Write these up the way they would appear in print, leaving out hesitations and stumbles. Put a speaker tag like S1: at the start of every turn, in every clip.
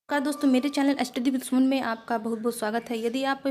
S1: का दोस्तों मेरे चैनल स्टडी विद सुमन में आपका बहुत बहुत स्वागत है। यदि आप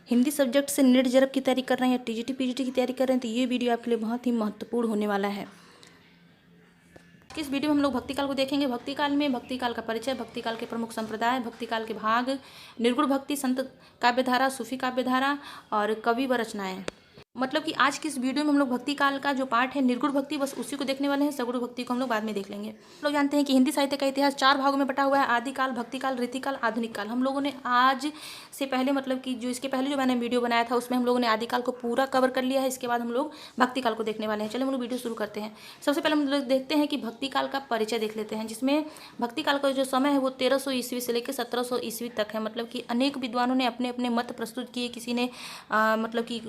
S1: हिंदी सब्जेक्ट से नेट जरब की तैयारी कर रहे हैं या टीजीटी पीजीटी की तैयारी कर रहे हैं तो ये वीडियो आपके लिए बहुत ही महत्वपूर्ण होने वाला है। इस वीडियो में हम लोग भक्ति काल को देखेंगे। भक्ति काल में भक्ति काल का परिचय, भक्ति काल के प्रमुख संप्रदाय, भक्ति काल के भाग, निर्गुण भक्ति, संत काव्यधारा, सूफी काव्यधारा और कवि व रचनाएं। मतलब कि आज की इस वीडियो में हम लोग भक्ति काल का जो पार्ट है निर्गुण भक्ति, बस उसी को देखने वाले हैं। सगुण भक्ति को हम लोग बाद में देख लेंगे। हम लोग जानते हैं कि हिंदी साहित्य का इतिहास 4 भागों में बटा हुआ है: आदि काल, भक्ति काल, रीति काल, आधुनिक काल। हम लोगों ने आज से पहले मतलब कि जो इसके पहले जो मैंने वीडियो बनाया था उसमें हम लोगों ने आदि काल को पूरा कवर कर लिया है। इसके बाद हम लोग भक्ति काल को देखने वाले हैं। चलिए हम लोग वीडियो शुरू करते हैं। सबसे पहले हम लोग देखते हैं कि भक्ति काल का परिचय देख लेते हैं, जिसमें भक्ति काल का जो समय है वो 1300 ईस्वी से लेकर 1700 ईस्वी तक है। मतलब कि अनेक विद्वानों ने अपने अपने मत प्रस्तुत किए। किसी ने मतलब कि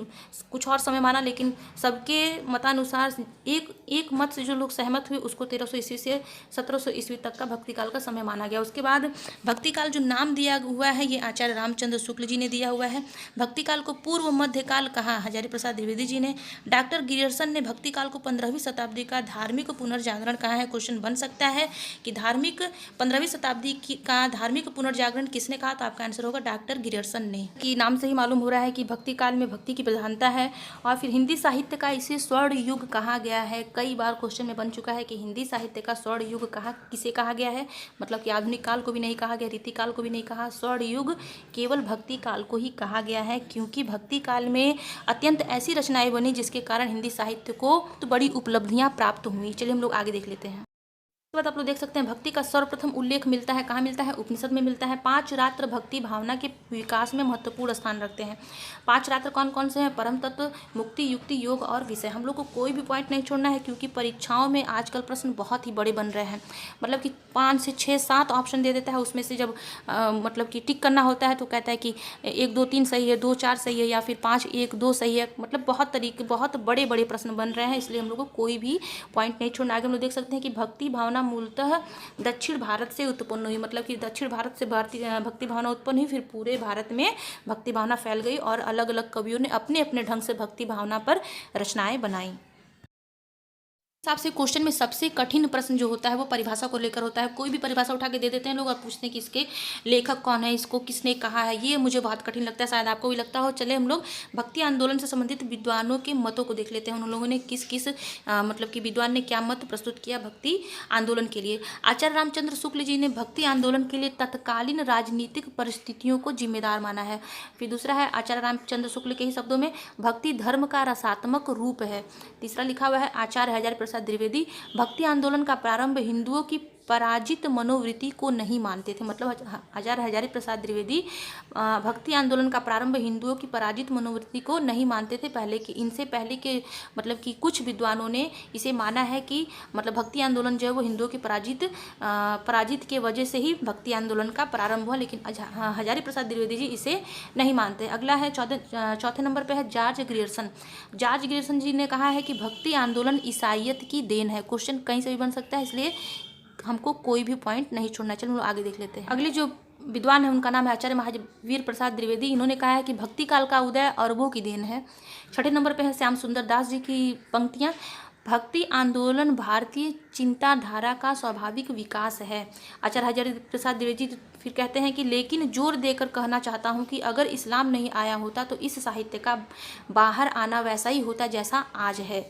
S1: कुछ और समय माना, लेकिन सबके मतानुसार एक मत से जो लोग सहमत हुए उसको 1300 ईस्वी से 1700 ईस्वी तक का भक्ति काल का समय माना गया। उसके बाद भक्ति काल जो नाम दिया हुआ है ये आचार्य रामचंद्र शुक्ल जी ने दिया हुआ है। भक्ति काल को पूर्व मध्य काल कहा हजारी प्रसाद द्विवेदी जी ने। डॉक्टर गियर्सन ने भक्ति काल को 15वीं शताब्दी का धार्मिक पुनर्जागरण कहा है। क्वेश्चन बन सकता है कि 15वीं शताब्दी का धार्मिक पुनर्जागरण किसने कहा, तो आपका आंसर होगा डॉक्टर गियर्सन ने। कि नाम से ही मालूम हो रहा है कि भक्ति काल में भक्ति की प्रधानता है। और फिर हिंदी साहित्य का इसे स्वर्ण युग कहा गया है। कई बार क्वेश्चन में बन चुका है कि हिंदी साहित्य का स्वर्ण युग किसे कहा गया है। मतलब कि आधुनिक काल को भी नहीं कहा गया, रीति काल को भी नहीं कहा, स्वर्ण युग केवल भक्ति काल को ही कहा गया है, क्योंकि भक्ति काल में अत्यंत ऐसी रचनाएं बनी जिसके कारण हिंदी साहित्य को तो बड़ी उपलब्धियां प्राप्त हुई। चलिए हम लोग आगे देख लेते हैं। उसके बाद आप लोग देख सकते हैं भक्ति का सर्वप्रथम उल्लेख मिलता है, कहाँ मिलता है, उपनिषद में मिलता है। 5 रात्र भक्ति भावना के विकास में महत्वपूर्ण स्थान रखते हैं। 5 रात्र कौन कौन से हैं? परम तत्व, मुक्ति, युक्ति, योग और विषय। हम लोग को कोई भी पॉइंट नहीं छोड़ना है, क्योंकि परीक्षाओं में आजकल प्रश्न बहुत ही बड़े बन रहे हैं। मतलब कि 5 से 6 7 ऑप्शन दे देता है, उसमें से जब मतलब कि टिक करना होता है तो कहता है कि 1 2 3 सही है, 2 4 सही है, या फिर 5 1 2 सही है। मतलब बहुत बड़े बड़े प्रश्न बन रहे हैं, इसलिए हम लोग को कोई भी पॉइंट नहीं छोड़ना। आगे हम लोग देख सकते हैं कि भक्ति भावना मूलतः दक्षिण भारत से उत्पन्न हुई। मतलब कि दक्षिण भारत से भक्ति भावना उत्पन्न हुई, फिर पूरे भारत में भक्ति भावना फैल गई और अलग अलग कवियों ने अपने अपने ढंग से भक्ति भावना पर रचनाएं बनाई। हिसाब से क्वेश्चन में सबसे कठिन प्रश्न जो होता है वो परिभाषा को लेकर होता है। कोई भी परिभाषा उठा के दे देते हैं लोग और पूछते हैं कि इसके लेखक कौन है, इसको किसने कहा है। ये मुझे बहुत कठिन लगता है, शायद आपको भी लगता हो। चले हम लोग भक्ति आंदोलन से संबंधित विद्वानों के मतों को देख लेते हैं। उन लोगों ने किस किस मतलब कि विद्वान ने क्या मत प्रस्तुत किया भक्ति आंदोलन के लिए। आचार्य रामचंद्र शुक्ल जी ने भक्ति आंदोलन के लिए तत्कालीन राजनीतिक परिस्थितियों को जिम्मेदार माना है। फिर दूसरा है आचार्य रामचंद्र शुक्ल के ही शब्दों में, भक्ति धर्म का रसात्मक रूप है। तीसरा लिखा हुआ है आचार्य हजारी प्रसाद द्विवेदी, भक्ति आंदोलन का प्रारंभ हिंदुओं की पराजित मनोवृत्ति को नहीं मानते थे। मतलब आचार्य हजारी प्रसाद द्विवेदी भक्ति आंदोलन का प्रारंभ हिंदुओं की पराजित मनोवृत्ति को नहीं मानते थे। इनसे पहले के मतलब कि कुछ विद्वानों ने इसे माना है कि मतलब भक्ति आंदोलन जो है वो हिंदुओं की पराजित के वजह से ही भक्ति आंदोलन का प्रारंभ हुआ, लेकिन हजारी प्रसाद द्विवेदी जी इसे नहीं मानते। अगला है चौथे नंबर पर है जॉर्ज ग्रियर्सन। जॉर्ज ग्रियर्सन जी ने कहा है कि भक्ति आंदोलन ईसाइयत की देन है। क्वेश्चन कहीं से भी बन सकता है, इसलिए हमको कोई भी पॉइंट नहीं छोड़ना। चलो आगे देख लेते हैं। अगले जो विद्वान है उनका नाम है आचार्य महावीर प्रसाद द्विवेदी। इन्होंने कहा है कि भक्ति काल का उदय अरबों की देन है। छठे नंबर पे है श्याम सुंदर दास जी की पंक्तियां, भक्ति आंदोलन भारतीय चिंताधारा का स्वाभाविक विकास है। आचार्य हजारी प्रसाद द्विवेदी फिर कहते हैं कि लेकिन जोर देकर कहना चाहता हूँ कि अगर इस्लाम नहीं आया होता तो इस साहित्य का बाहर आना वैसा ही होता जैसा आज है।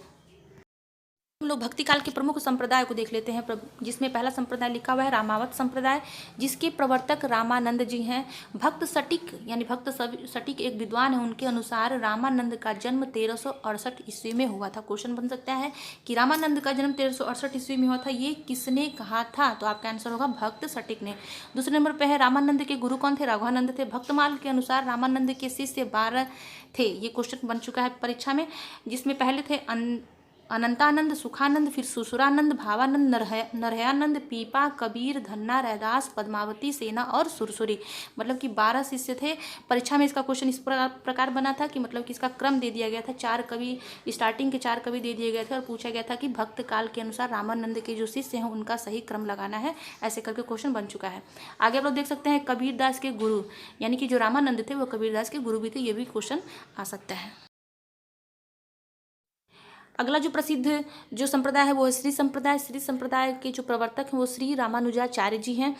S1: हम लोग भक्ति काल के प्रमुख संप्रदाय को देख लेते हैं, जिसमें पहला संप्रदाय लिखा हुआ है रामावत संप्रदाय, जिसके प्रवर्तक रामानंद जी हैं। भक्त सटिक एक विद्वान है। उनके अनुसार रामानंद का जन्म 1368 ईस्वी में हुआ था। क्वेश्चन बन सकता है कि रामानंद का जन्म 1368 ईस्वी में हुआ था, ये किसने कहा था, तो आपका आंसर होगा भक्त सटिक ने। दूसरे नंबर पर है रामानंद के गुरु कौन थे? रघुनानंद थे। भक्तमाल के अनुसार रामानंद के शिष्य 12 थे। ये क्वेश्चन बन चुका है परीक्षा में, जिसमें पहले थे अनंतानंद, सुखानंद, फिर सुसुरानंद, भावानंद, नरहयानंद, पीपा, कबीर, धन्ना, रैदास, पद्मावती, सेना और सुरसुरी। मतलब कि 12 शिष्य थे। परीक्षा में इसका क्वेश्चन इस प्रकार बना था कि मतलब कि इसका क्रम दे दिया गया था। 4 कवि, स्टार्टिंग के 4 कवि दे दिए गए थे और पूछा गया था कि भक्त काल के अनुसार रामानंद के जो शिष्य हैं उनका सही क्रम लगाना है। ऐसे करके क्वेश्चन बन चुका है। आगे आप लोग देख सकते हैं कबीर दास के गुरु, यानी कि जो रामानंद थे वो कबीर दास के गुरु भी थे। ये भी क्वेश्चन आ सकता है। अगला जो प्रसिद्ध जो संप्रदाय है वो है श्री संप्रदाय। श्री संप्रदाय के जो प्रवर्तक हैं वो श्री रामानुजाचार्य जी हैं।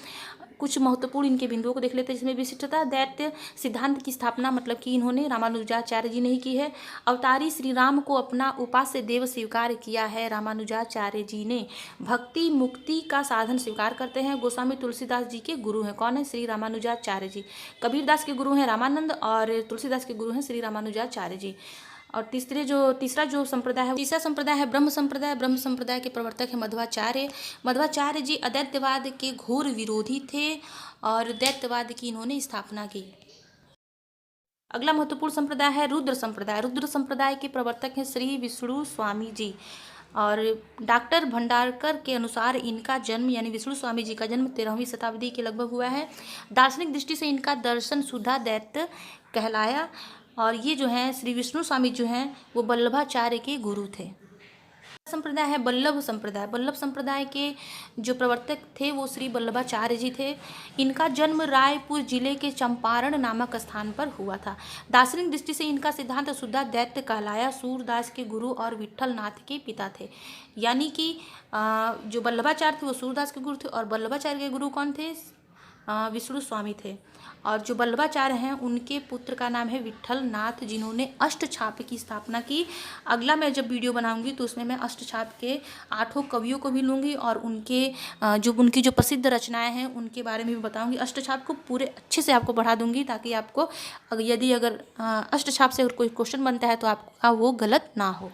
S1: कुछ महत्वपूर्ण इनके बिंदुओं को देख लेते हैं, जिसमें विशिष्टता दैत्य सिद्धांत की स्थापना मतलब कि इन्होंने रामानुजाचार्य जी ने ही की है। अवतारी श्री राम को अपना उपास्य देव स्वीकार किया है रामानुजाचार्य जी ने। भक्ति मुक्ति का साधन स्वीकार करते हैं। गोस्वामी तुलसीदास जी के गुरु हैं। कौन है? श्री रामानुजाचार्य जी। कबीरदास के गुरु हैं रामानंद और तुलसीदास के गुरु हैं श्री रामानुजाचार्य जी। और तीसरा जो संप्रदाय है, तीसरा संप्रदाय है ब्रह्म संप्रदाय। ब्रह्म संप्रदाय के प्रवर्तक है मध्वाचार्य। मध्वाचार्य जी अद्वैतवाद के घोर विरोधी थे और दैत्यवाद की इन्होंने स्थापना की। अगला महत्वपूर्ण संप्रदाय है रुद्र संप्रदाय। रुद्र संप्रदाय के प्रवर्तक हैं श्री विष्णु स्वामी जी। और डॉक्टर भंडारकर के अनुसार इनका जन्म यानी विष्णु स्वामी जी का जन्म 13वीं शताब्दी के लगभग हुआ है। दार्शनिक दृष्टि से इनका दर्शन शुद्धा दैत्य कहलाया। और ये जो हैं श्री विष्णु स्वामी जो हैं वो वल्लभाचार्य के गुरु थे। संप्रदाय है वल्लभ संप्रदाय। वल्लभ संप्रदाय के जो प्रवर्तक थे वो श्री वल्लभाचार्य जी थे। इनका जन्म रायपुर जिले के चंपारण नामक स्थान पर हुआ था। दार्शनिक दृष्टि से इनका सिद्धांत शुद्धा दैत्य कहलाया। सूरदास के गुरु और विट्ठल नाथ के पिता थे। यानी कि जो वल्लभाचार्य थे वो सूरदास के गुरु थे और वल्लभाचार्य के गुरु कौन थे? विष्णु स्वामी थे। और जो वल्लभाचार्य हैं उनके पुत्र का नाम है विट्ठल नाथ, जिन्होंने अष्टछाप की स्थापना की। अगला मैं जब वीडियो बनाऊंगी तो उसमें मैं अष्टछाप के 8 कवियों को भी लूँगी और उनकी जो प्रसिद्ध रचनाएं हैं उनके बारे में भी बताऊंगी। अष्टछाप को पूरे अच्छे से आपको पढ़ा दूंगी ताकि आपको यदि अगर अष्टछाप से अगर कोई क्वेश्चन बनता है तो आपका वो गलत ना हो।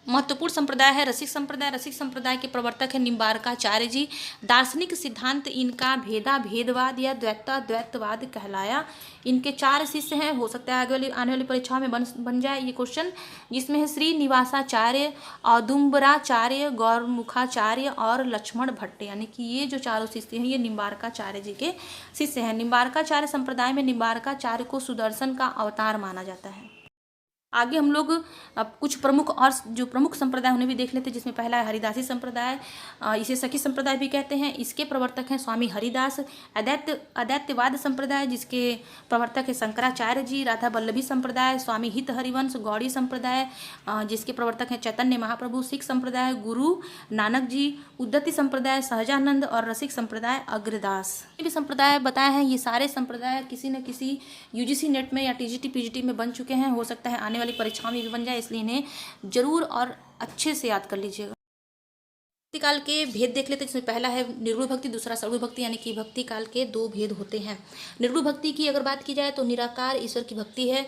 S1: महत्वपूर्ण संप्रदाय है रसिक संप्रदाय। रसिक संप्रदाय के प्रवर्तक है निम्बारकाचार्य जी। दार्शनिक सिद्धांत इनका भेदवाद या द्वैतवाद कहलाया। इनके 4 शिष्य हैं। हो सकता है आने वाली परीक्षाओं में बन जाए ये क्वेश्चन, जिसमें है श्रीनिवासाचार्य, औदुम्बराचार्य, गौरमुखाचार्य और लक्ष्मण भट्ट। यानी कि ये जो 4 शिष्य हैं ये निम्बारकाचार्य जी के शिष्य हैं। निम्बारकाचार्य संप्रदाय में निम्बारकाचार्य को सुदर्शन का अवतार माना जाता है। आगे हम लोग अब कुछ प्रमुख संप्रदाय उन्हें भी देख लेते हैं, जिसमें पहला है हरिदासी संप्रदाय। इसे सखी संप्रदाय भी कहते हैं। इसके प्रवर्तक हैं स्वामी हरिदास। अदैत्यवाद संप्रदाय जिसके प्रवर्तक है शंकराचार्य जी। राधा वल्लभी संप्रदाय, स्वामी हित हरिवंश। गौड़ी संप्रदाय जिसके प्रवर्तक हैं चैतन्य महाप्रभु। सिख संप्रदाय गुरु नानक जी। उद्दती संप्रदाय सहजानंद और रसिक संप्रदाय अग्रदास। ये भी संप्रदाय बताए हैं। ये सारे संप्रदाय किसी न किसी यूजीसी नेट में या टीजीटी पीजीटी में बन चुके हैं। हो सकता है आने वाली परीक्षाओं में भी बन जाए, इसलिए इन्हें जरूर और अच्छे से याद कर लीजिएगा। भक्ति काल के भेद देख लेते हैं, जिसमें पहला है निर्गुण भक्ति, दूसरा सगुण भक्ति। यानी कि भक्ति काल के 2 भेद होते हैं। निर्गुण भक्ति की अगर बात की जाए तो निराकार ईश्वर की भक्ति है।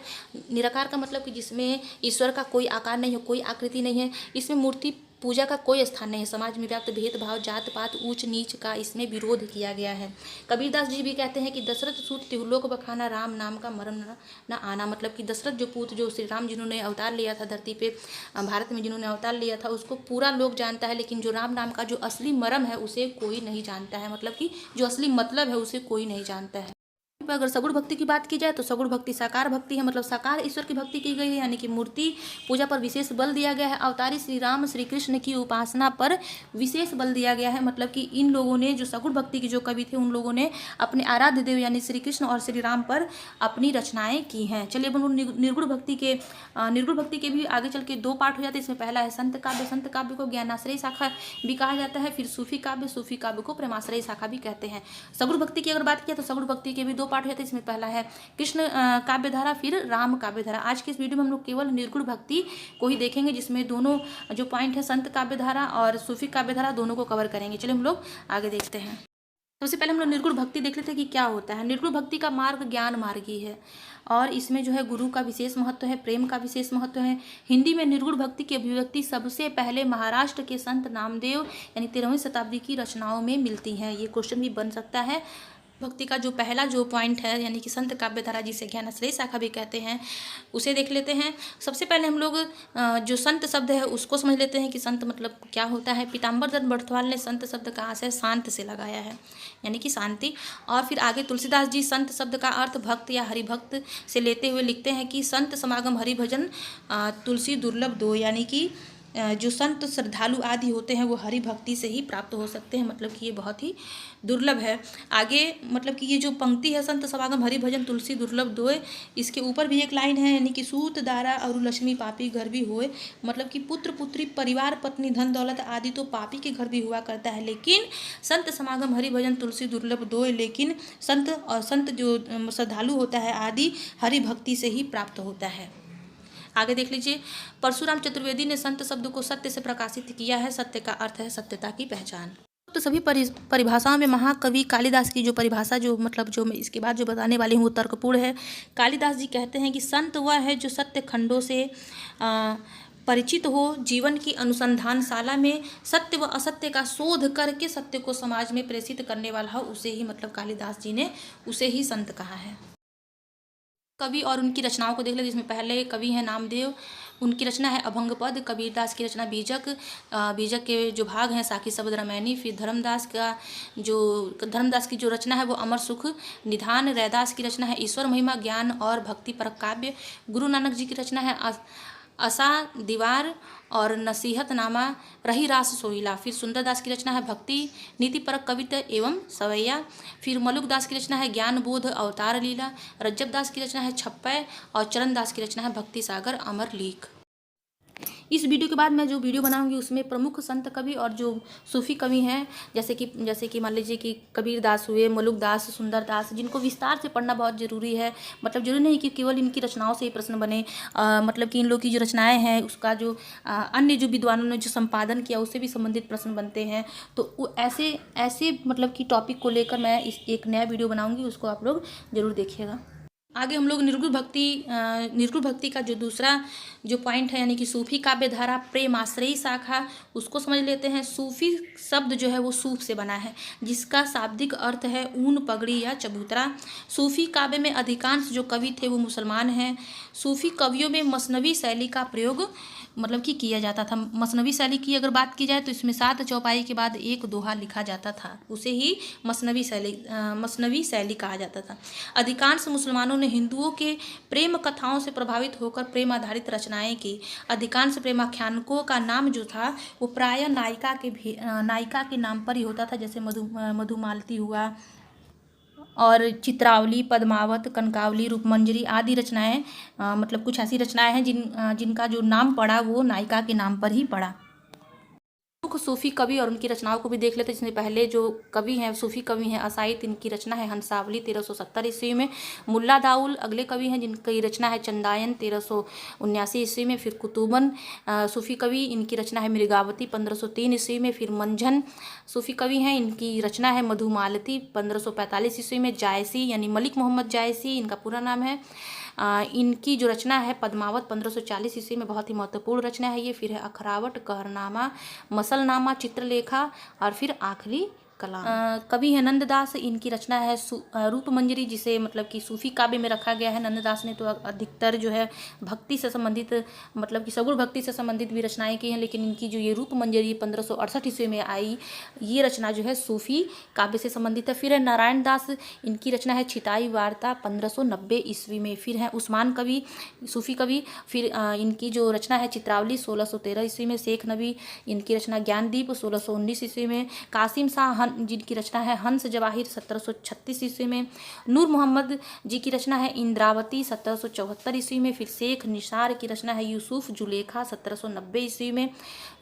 S1: निराकार का मतलब कि जिसमें ईश्वर का कोई आकार नहीं है, कोई आकृति नहीं है। इसमें मूर्ति पूजा का कोई स्थान नहीं है। समाज में व्याप्त भेदभाव, जात पात, ऊंच नीच का इसमें विरोध किया गया है। कबीरदास जी भी कहते हैं कि दशरथ सूत तिहुलोक बखाना, राम नाम का मरम न आना। मतलब कि दशरथ जो श्री राम जिन्होंने अवतार लिया था धरती पे, भारत में जिन्होंने अवतार लिया था, उसको पूरा लोग जानता है, लेकिन जो राम नाम का जो असली मरम है उसे कोई नहीं जानता है। मतलब कि जो असली मतलब है उसे कोई नहीं जानता है। अगर सगुण भक्ति की बात की जाए तो सगुण भक्ति साकार भक्ति है। मतलब साकार ईश्वर की भक्ति की गई है, यानी कि मूर्ति पूजा पर विशेष बल दिया गया है। अवतारी श्री राम श्री कृष्ण की उपासना पर विशेष बल दिया गया है। मतलब कि इन लोगों ने जो सगुण भक्ति के जो कवि थे उन लोगों ने अपने आराध्य देव यानी श्री कृष्ण और श्री राम पर अपनी रचनाएं की हैं। चलिए अब निर्गुण भक्ति के भी आगे चल के 2 पार्ट हो जाते हैं। इसमें पहला है संत काव्य। संत काव्य को ज्ञानाश्रय शाखा भी कहा जाता है। फिर सूफी काव्य को प्रेमाश्रय शाखा भी कहते हैं। सगुण भक्ति की अगर बात की तो सगुण भक्ति के भी 2 पार्ट होते हैं। इसमें पहला है कृष्ण काव्य धारा, फिर राम काव्य धारा। आज के इस वीडियो में हम लोग केवल निर्गुण भक्ति को ही देखेंगे, जिसमें दोनों जो पॉइंट है संत काव्य धारा और सूफी काव्य धारा दोनों को कवर करेंगे। चलिए हम लोग आगे देखते हैं। सबसे पहले हम लोग निर्गुण भक्ति देख लेते हैं कि क्या होता है। निर्गुण भक्ति का मार्ग ज्ञान मार्गी है और इसमें जो है गुरु का विशेष महत्व है, प्रेम का विशेष महत्व है। हिंदी में निर्गुण भक्ति की अभिव्यक्ति सबसे पहले महाराष्ट्र के संत नामदेव यानी 13वीं शताब्दी की रचनाओं में मिलती हैं। ये क्वेश्चन भी बन सकता है। भक्ति का जो पहला जो पॉइंट है यानी कि संत काव्य धारा जिसे ज्ञानाश्रय शाखा भी कहते हैं, उसे देख लेते हैं। सबसे पहले हम लोग जो संत शब्द है उसको समझ लेते हैं कि संत मतलब क्या होता है। पीताम्बर दत्त बड़थवाल ने संत शब्द का आशय शांत से लगाया है, यानी कि शांति। और फिर आगे तुलसीदास जी संत शब्द का अर्थ भक्त या हरिभक्त से लेते हुए लिखते हैं कि संत समागम हरिभजन तुलसी दुर्लभ दो, यानी कि जो संत श्रद्धालु आदि होते हैं वो हरि भक्ति से ही प्राप्त हो सकते हैं, मतलब कि ये बहुत ही दुर्लभ है। आगे मतलब कि ये जो पंक्ति है, संत समागम हरि भजन तुलसी दुर्लभ दोय, इसके ऊपर भी एक लाइन है, यानी कि सूत दारा और लक्ष्मी पापी घर भी होए, मतलब कि पुत्र पुत्री परिवार पत्नी धन दौलत आदि तो पापी के घर भी हुआ करता है, लेकिन संत समागम हरि भजन तुलसी दुर्लभ दोय, लेकिन संत जो श्रद्धालु होता है आदि हरि भक्ति से ही प्राप्त होता है। आगे देख लीजिए, परशुराम चतुर्वेदी ने संत शब्द को सत्य से प्रकाशित किया है। सत्य का अर्थ है सत्यता की पहचान। तो सभी परिभाषाओं में महाकवि कालिदास की जो परिभाषा जो मैं इसके बाद जो बताने वाली हूँ वो तर्कपूर्ण है। कालिदास जी कहते हैं कि संत वह है जो सत्य खंडों से परिचित हो, जीवन की अनुसंधानशाला में सत्य व असत्य का शोध करके सत्य को समाज में प्रेषित करने वाला हो, उसे ही मतलब कालिदास जी ने उसे ही संत कहा है। कवि और उनकी रचनाओं को देख ले, जिसमें पहले कवि हैं नामदेव, उनकी रचना है अभंग पद। कबीरदास की रचना बीजक, बीजक के जो भाग हैं साखी शब्द रामायणी। फिर धर्मदास की जो रचना है वो अमर सुख निधान। रैदास की रचना है ईश्वर महिमा ज्ञान और भक्ति परक काव्य। गुरु नानक जी की रचना है असा दीवार और नसीहतनामा रही रास सोहिला। फिर सुंदरदास की रचना है भक्ति नीति परक कविता एवं सवैया। फिर मलुकदास की रचना है ज्ञान बोध अवतार लीला। रज्जबदास की रचना है छप्पय और चरणदास की रचना है भक्ति सागर अमर लीक। इस वीडियो के बाद मैं जो वीडियो बनाऊंगी उसमें प्रमुख संत कवि और जो सूफी कवि हैं, जैसे कि मान लीजिए कि कबीरदास हुए, मलुकदास, सुंदरदास, जिनको विस्तार से पढ़ना बहुत ज़रूरी है। मतलब जरूरी नहीं कि केवल इनकी रचनाओं से ही प्रश्न बने, मतलब कि इन लोग की जो रचनाएं हैं उसका जो अन्य जो विद्वानों ने जो संपादन किया उससे भी संबंधित प्रश्न बनते हैं। तो ऐसे मतलब कि टॉपिक को लेकर मैं एक नया वीडियो बनाऊँगी, उसको आप लोग ज़रूर देखिएगा। आगे हम लोग निर्गुण भक्ति का जो दूसरा जो पॉइंट है, यानी कि सूफी काव्य धारा प्रेमाश्रयी शाखा, उसको समझ लेते हैं। सूफी शब्द जो है वो सूफ से बना है, जिसका शाब्दिक अर्थ है ऊन, पगड़ी या चबूतरा। सूफी काव्य में अधिकांश जो कवि थे वो मुसलमान हैं। सूफी कवियों में मसनवी शैली का प्रयोग मतलब कि किया जाता था। मसनवी शैली की अगर बात की जाए तो इसमें 7 चौपाई के बाद एक दोहा लिखा जाता था, उसे ही मसनवी शैली कहा जाता था। अधिकांश मुसलमानों ने हिंदुओं के प्रेम कथाओं से प्रभावित होकर प्रेम आधारित रचनाएं की। अधिकांश प्रेमाख्यानकों का नाम जो था वो प्रायः नायिका के नाम पर ही होता था, जैसे मधुमालती हुआ और चित्रावली, पद्मावत, कनकावली, रूपमंजरी आदि रचनाएं, मतलब कुछ ऐसी रचनाएं हैं जिनका जो नाम पड़ा वो नायिका के नाम पर ही पड़ा। मुख्य सूफी कवि और उनकी रचनाओं को भी देख लेते हैं। जिसमें पहले जो कवि हैं सूफी कवि हैं असाइत, इनकी रचना है हंसावली 1370 ईस्वी में। मुल्ला दाउल अगले कवि हैं जिनकी रचना है चंदायन 1379 ईस्वी में। फिर कुतुबन सूफी कवि, इनकी रचना है मृगावती 1503 ईस्वी में। फिर मंझन सूफी कवि हैं, इनकी रचना है मधुमालती 1545 ईस्वी में। जायसी यानी मलिक मोहम्मद जायसी इनका पूरा नाम है, इनकी जो रचना है पद्मावत 1540 ईस्वी में, बहुत ही महत्वपूर्ण रचना है ये। फिर है अखरावट, कहरनामा, मसलनामा, चित्रलेखा और फिर आखिरी कलाम। कवि है नंददास, इनकी रचना है रूपमंजरी, जिसे मतलब कि सूफी काव्य में रखा गया है। नंददास ने तो अधिकतर जो है भक्ति से संबंधित, मतलब कि सगुण भक्ति से संबंधित भी रचनाएं की हैं, लेकिन इनकी जो ये रूपमंजरी 1568 ईस्वी में आई, ये रचना जो है सूफी काव्य से संबंधित है। फिर है नारायण दास, इनकी रचना है छिताई वार्ता 1590 ईस्वी में। फिर है उस्मान कवि सूफी कवि, फिर इनकी जो रचना है चित्रावली 1613 ईस्वी में। शेख नबी, इनकी रचना ज्ञानदीप 1619 ईस्वी में। कासिम शाह जिनकी रचना है हंस जवाहिर 1736 ईस्वी में। नूर मोहम्मद जी की रचना है इंद्रावती 1774 ईस्वी में। फिर शेख निसार की रचना है यूसुफ जुलेखा 1790 ईस्वी में।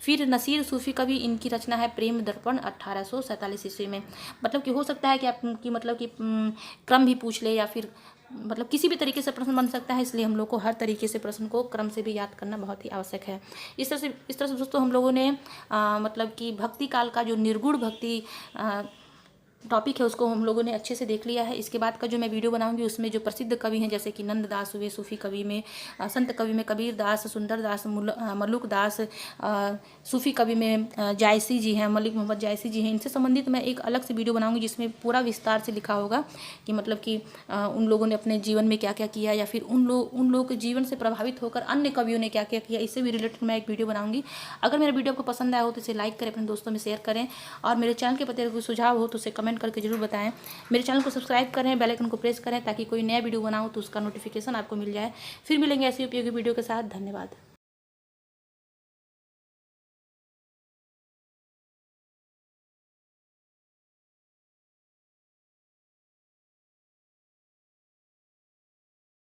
S1: फिर नसीर सूफी कवि, इनकी रचना है प्रेम दर्पण 1847 ईस्वी में। मतलब कि हो सकता है कि आपकी मतलब कि क्रम भी पूछ ले या फिर मतलब किसी भी तरीके से प्रश्न बन सकता है, इसलिए हम लोग को हर तरीके से प्रश्न को क्रम से भी याद करना बहुत ही आवश्यक है। इस तरह से दोस्तों हम लोगों ने मतलब कि भक्ति काल का जो निर्गुण भक्ति टॉपिक है उसको हम लोगों ने अच्छे से देख लिया है। इसके बाद का जो मैं वीडियो बनाऊंगी उसमें जो प्रसिद्ध कवि हैं जैसे कि नंददास हुए सूफी कवि में, संत कवि में कबीरदास, सुंदरदास, मलुकदास, सूफी कवि में जायसी जी हैं, मलिक मोहम्मद जायसी जी हैं, इनसे संबंधित मैं एक अलग से वीडियो बनाऊंगी जिसमें पूरा विस्तार से लिखा होगा कि मतलब कि उन लोगों ने अपने जीवन में क्या क्या किया या फिर उन लोगों के जीवन से प्रभावित होकर अन्य कवियों ने क्या क्या किया, इससे भी रिलेटेड मैं एक वीडियो बनाऊंगी। अगर मेरा वीडियो आपको पसंद आया हो तो इसे लाइक करें, अपने दोस्तों में शेयर करें और मेरे चैनल के प्रति कोई सुझाव हो तो उसे कमेंट करके जरूर बताएं। मेरे चैनल को सब्सक्राइब करें, बेल आइकन को प्रेस करें ताकि कोई नया वीडियो बनाऊं तो उसका नोटिफिकेशन आपको मिल जाए। फिर मिलेंगे ऐसी उपयोगी वीडियो के साथ। धन्यवाद।